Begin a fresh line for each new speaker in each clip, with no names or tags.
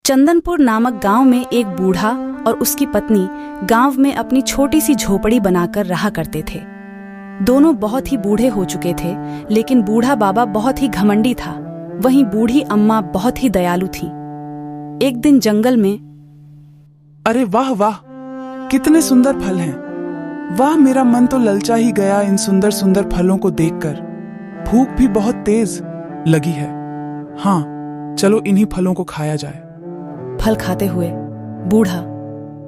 चंदनपुर नामक गांव में एक बूढ़ा और उसकी पत्नी गांव में अपनी छोटी सी झोपड़ी बनाकर रहा करते थे। दोनों बहुत ही बूढ़े हो चुके थे, लेकिन बूढ़ा बाबा बहुत ही घमंडी था, वहीं बूढ़ी अम्मा बहुत ही दयालु थी। एक दिन जंगल में
अरे वाह वाह, कितने सुंदर फल हैं। वाह, मेरा मन तो ललचा ही गया इन सुंदर सुंदर फलों को देखकर। भूख भी बहुत तेज लगी है। हाँ, चलो इन्हीं फलों को खाया जाए।
फल खाते हुए बूढ़ा,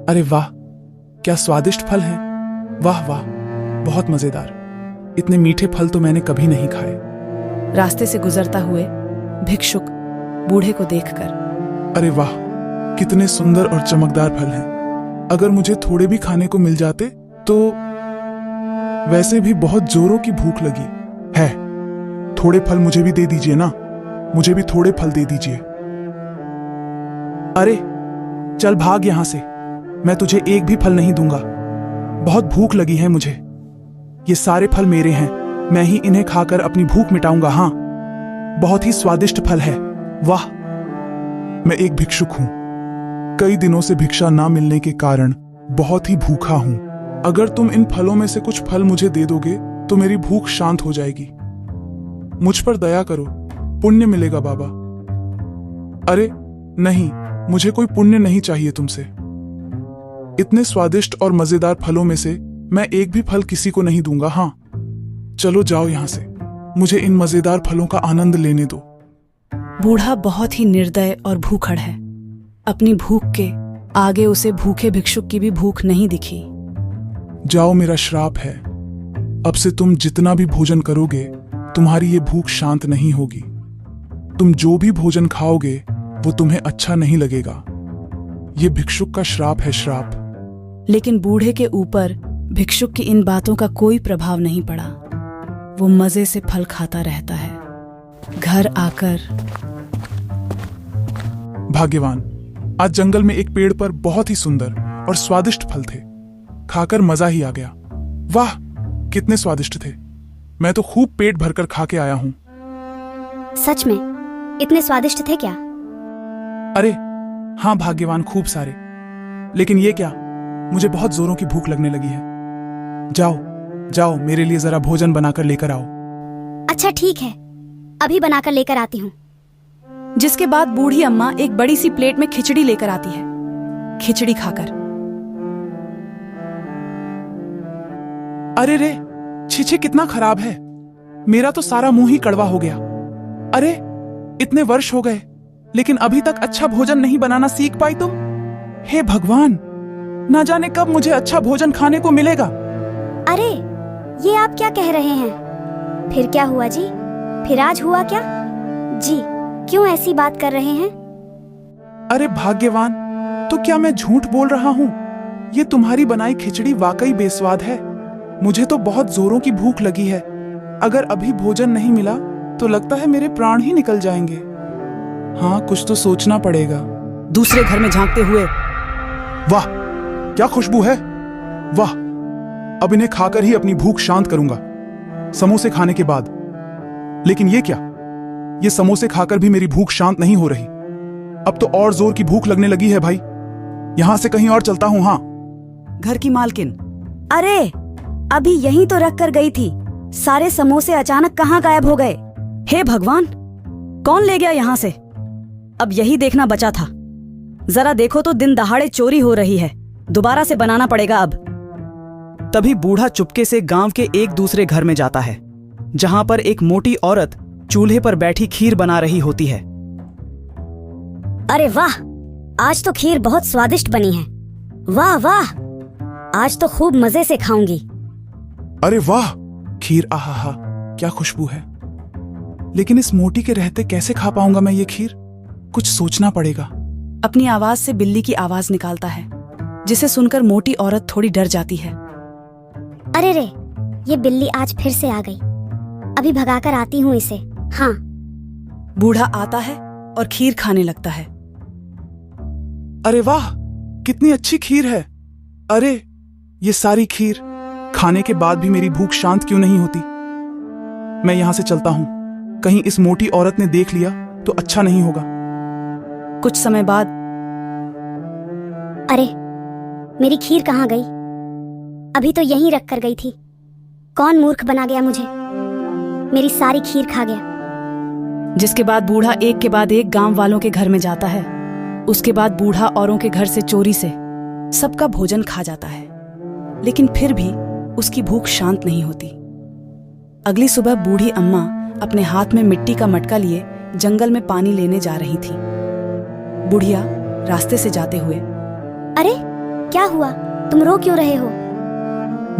अरे वाह, क्या स्वादिष्ट फल हैं। वाह वाह, बहुत मजेदार। इतने मीठे फल तो मैंने कभी नहीं खाए।
रास्ते से गुजरता हुए भिक्षुक बूढ़े को देखकर,
अरे वाह, कितने सुंदर और चमकदार फल हैं। अगर मुझे थोड़े भी खाने को मिल जाते तो। वैसे भी बहुत जोरों की भूख लगी है। थोड़े फल मुझे भी दे दीजिए ना, मुझे भी थोड़े फल दे दीजिए। अरे चल भाग यहां से, मैं तुझे एक भी फल नहीं दूंगा। बहुत भूख लगी है मुझे। ये सारे फल मेरे हैं, मैं ही इन्हें खाकर अपनी भूख मिटाऊंगा। हाँ, बहुत ही स्वादिष्ट फल है। वाह, मैं एक भिक्षुक हूं। कई दिनों से भिक्षा ना मिलने के कारण बहुत ही भूखा हूं। अगर तुम इन फलों में से कुछ फल मुझे दे दोगे तो मेरी भूख शांत हो जाएगी। मुझ पर दया करो, पुण्य मिलेगा बाबा। अरे नहीं, मुझे कोई पुण्य नहीं चाहिए तुमसे। इतने स्वादिष्ट और मजेदार फलों में से मैं एक भी फल किसी को नहीं दूंगा। हाँ, चलो जाओ यहां से, मुझे इन मजेदार फलों का आनंद लेने दो।
बूढ़ा बहुत ही निर्दय और भूखड़ है। अपनी भूख के आगे उसे भूखे भिक्षुक की भी भूख नहीं दिखी।
जाओ, मेरा श्राप है। अब से तुम जितना भी भोजन करोगे, तुम्हारी ये भूख शांत नहीं होगी। तुम जो भी भोजन खाओगे वो तुम्हें अच्छा नहीं लगेगा। ये भिक्षुक का श्राप है, श्राप।
लेकिन बूढ़े के ऊपर भिक्षुक की इन बातों का कोई प्रभाव नहीं पड़ा। वो मजे से फल खाता रहता है। घर आकर,
भाग्यवान, आज जंगल में एक पेड़ पर बहुत ही सुंदर और स्वादिष्ट फल थे। खाकर मजा ही आ गया। वाह, कितने स्वादिष्ट थे। मैं तो खूब पेट भरकर खा के आया हूं।
सच में इतने स्वादिष्ट थे क्या?
अरे हाँ भाग्यवान, खूब सारे। लेकिन ये क्या, मुझे बहुत जोरों की भूख लगने लगी है। जाओ जाओ, मेरे लिए जरा भोजन बनाकर लेकर आओ।
अच्छा ठीक है, अभी बनाकर लेकर आती हूँ।
जिसके बाद बूढ़ी अम्मा एक बड़ी सी प्लेट में खिचड़ी लेकर आती है। खिचड़ी खाकर,
अरे रे, छीछे कितना खराब है। मेरा तो सारा मुंह ही कड़वा हो गया। अरे इतने वर्ष हो गए, लेकिन अभी तक अच्छा भोजन नहीं बनाना सीख पाई तुम। हे भगवान, ना जाने कब मुझे अच्छा भोजन खाने को मिलेगा।
अरे ये आप क्या कह रहे हैं? फिर क्या हुआ जी? फिर आज हुआ क्या जी? क्यों ऐसी बात कर रहे हैं?
अरे भाग्यवान, तो क्या मैं झूठ बोल रहा हूँ? ये तुम्हारी बनाई खिचड़ी वाकई बेस्वाद है। मुझे तो बहुत जोरों की भूख लगी है। अगर अभी भोजन नहीं मिला तो लगता है मेरे प्राण ही निकल जाएंगे। हाँ, कुछ तो सोचना पड़ेगा।
दूसरे घर में झांकते हुए,
वाह, क्या खुशबू है। वाह, अब इन्हें खाकर ही अपनी भूख शांत करूंगा, समोसे खाने के बाद। लेकिन ये क्या, ये समोसे खाकर भी मेरी भूख शांत नहीं हो रही। अब तो और जोर की भूख लगने लगी है भाई। यहां से कहीं और चलता हूं। हाँ।
घर की मालकिन,
अरे अभी यहीं तो रख कर गई थी। सारे समोसे अचानक कहाँ गायब हो गए?
हे भगवान, कौन ले गया यहाँ से? अब यही देखना बचा था। जरा देखो तो, दिन दहाड़े चोरी हो रही है। दोबारा से बनाना पड़ेगा अब।
तभी बूढ़ा चुपके से गांव के एक दूसरे घर में जाता है, जहां पर एक मोटी औरत चूल्हे पर बैठी खीर बना रही होती है।
अरे वाह, आज तो खीर बहुत स्वादिष्ट बनी है। वाह वाह, आज तो खूब मजे से खाऊंगी।
अरे वाह, खीर, आहा, क्या खुशबू है। लेकिन इस मोटी के रहते कैसे खा पाऊंगा मैं ये खीर? कुछ सोचना पड़ेगा।
अपनी आवाज से बिल्ली की आवाज निकालता है, जिसे सुनकर मोटी औरत थोड़ी डर जाती है।
अरे रे, ये बिल्ली आज फिर से आ गई। अभी भगाकर आती हूँ इसे। हाँ।
बूढ़ा आता है और खीर खाने लगता है।
अरे वाह, कितनी अच्छी खीर है। अरे ये सारी खीर खाने के बाद भी मेरी भूख शांत क्यों नहीं होती? मैं यहां से चलता हूं, कहीं इस मोटी औरत ने देख लिया तो अच्छा नहीं होगा।
कुछ समय बाद
अरे, मेरी खीर कहाँ गई? अभी तो यहीं रख कर गई थी। कौन मूर्ख बना गया मुझे? मेरी सारी खीर खा गया।
जिसके बाद बूढ़ा एक के बाद एक गांव वालों के घर में जाता है। उसके बाद बूढ़ा औरों के घर से चोरी से सबका भोजन खा जाता है, लेकिन फिर भी उसकी भूख शांत नहीं होती। अगली सुबह बूढ़ी अम्मा अपने हाथ में मिट्टी का मटका लिए जंगल में पानी लेने जा रही थी। बुढ़िया रास्ते से जाते हुए,
अरे, क्या हुआ? तुम रो क्यों रहे हो?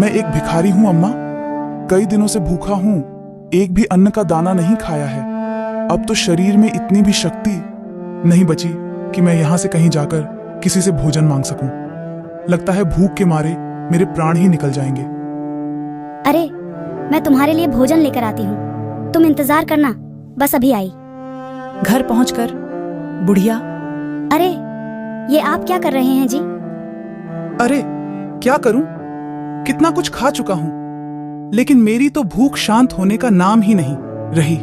मैं एक भिखारी हूँ अम्मा। कई दिनों से भूखा हूँ, एक भी अन्न का दाना नहीं खाया है। अब तो शरीर में इतनी भी शक्ति नहीं बची कि मैं यहाँ से कहीं जाकर किसी से भोजन मांग सकूं। लगता है भूख के मारे मेरे प्राण ही निकल जाएंगे।
अरे, मैं तुम्हारे लिए भोजन लेकर आती हूँ, तुम इंतजार करना, बस अभी आई।
घर पहुंचकर बुढ़िया,
अरे, ये आप क्या कर रहे हैं जी?
अरे, क्या करूं? कितना कुछ खा चुका हूं, लेकिन मेरी तो भूख शांत होने का नाम ही नहीं रही।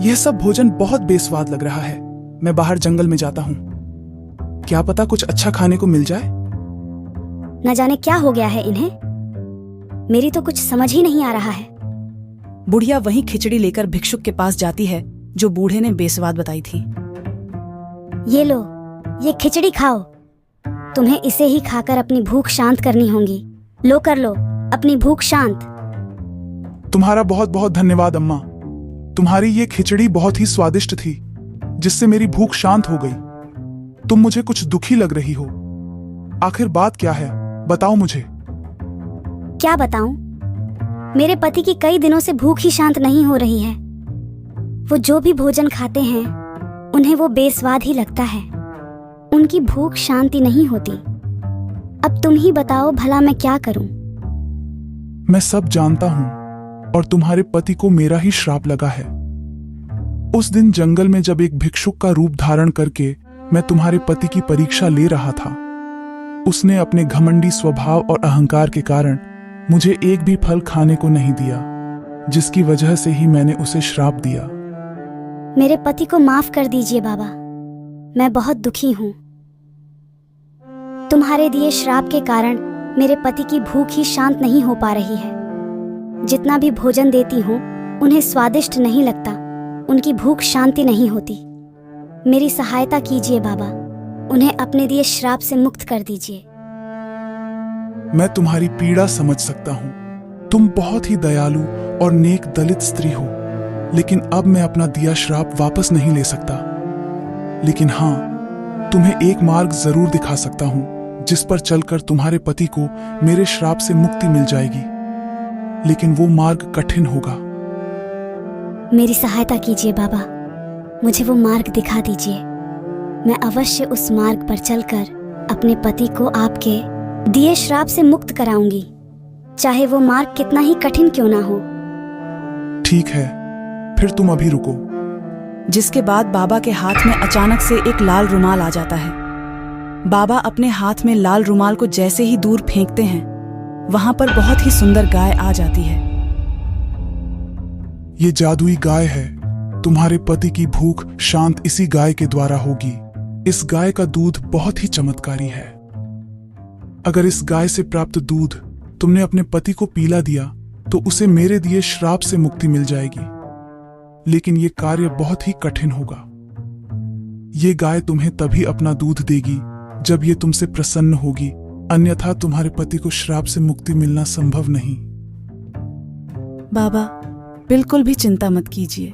यह सब भोजन बहुत बेस्वाद लग रहा है। मैं बाहर जंगल में जाता हूं, क्या पता कुछ अच्छा खाने को मिल जाए।
न जाने क्या हो गया है इन्हें, मेरी तो कुछ समझ ही नहीं आ रहा है।
बुढ़िया वहीं खिचड़ी लेकर भिक्षुक के पास जाती है जो बूढ़े ने बेस्वाद बताई थी।
ये लो, ये खिचड़ी खाओ। तुम्हें इसे ही खाकर अपनी भूख शांत करनी होगी। लो, कर लो अपनी भूख शांत।
तुम्हारा बहुत बहुत धन्यवाद अम्मा। तुम्हारी ये खिचड़ी बहुत ही स्वादिष्ट थी, जिससे मेरी भूख शांत हो गई। तुम मुझे कुछ दुखी लग रही हो। आखिर बात क्या है, बताओ मुझे।
क्या बताऊं? मेरे पति की कई दिनों से भूख ही शांत नहीं हो रही है। वो जो भी भोजन खाते हैं उन्हें वो बेस्वाद ही लगता है। उनकी भूख शांति नहीं होती। अब तुम ही बताओ भला मैं क्या करूं?
मैं सब जानता हूं, और तुम्हारे पति को मेरा ही श्राप लगा है। उस दिन जंगल में जब एक भिक्षुक का रूप धारण करके मैं तुम्हारे पति की परीक्षा ले रहा था, उसने अपने घमंडी स्वभाव और अहंकार के कारण मुझे एक भी फल खाने को नहीं दिया, जिसकी वजह से ही मैंने उसे श्राप दिया।
मेरे पति को माफ कर दीजिए बाबा, मैं बहुत दुखी हूं। तुम्हारे दिए श्राप के कारण मेरे पति की भूख ही शांत नहीं हो पा रही है। जितना भी भोजन देती हूँ उन्हें स्वादिष्ट नहीं लगता, उनकी भूख शांति नहीं होती। मेरी सहायता कीजिए बाबा, उन्हें अपने दिए श्राप से मुक्त कर दीजिए।
मैं तुम्हारी पीड़ा समझ सकता हूँ। तुम बहुत ही दयालु और नेक दलित स्त्री हो, लेकिन अब मैं अपना दिया श्राप वापस नहीं ले सकता। लेकिन हाँ, तुम्हें एक मार्ग जरूर दिखा सकता हूँ, जिस पर चलकर तुम्हारे पति को मेरे श्राप से मुक्ति मिल जाएगी। लेकिन वो मार्ग कठिन होगा।
मेरी सहायता कीजिए बाबा, मुझे वो मार्ग दिखा दीजिए। मैं अवश्य उस मार्ग पर चलकर अपने पति को आपके दिए श्राप से मुक्त कराऊंगी, चाहे वो मार्ग कितना ही कठिन क्यों ना हो।
ठीक है, फिर तुम अभी रुको।
जिसके बाद बाबा के हाथ में अचानक से एक लाल रुमाल आ जाता है। बाबा अपने हाथ में लाल रुमाल को जैसे ही दूर फेंकते हैं, वहां पर बहुत ही सुंदर गाय आ जाती है।
ये जादुई गाय है। तुम्हारे पति की भूख शांत इसी गाय के द्वारा होगी। इस गाय का दूध बहुत ही चमत्कारी है। अगर इस गाय से प्राप्त दूध तुमने अपने पति को पिला दिया तो उसे मेरे दिए श्राप से मुक्ति मिल जाएगी। लेकिन ये कार्य बहुत ही कठिन होगा। ये गाय तुम्हें तभी अपना दूध देगी जब ये तुमसे प्रसन्न होगी, अन्यथा तुम्हारे पति को श्राप से मुक्ति मिलना संभव नहीं।
बाबा, बिल्कुल भी चिंता मत कीजिए।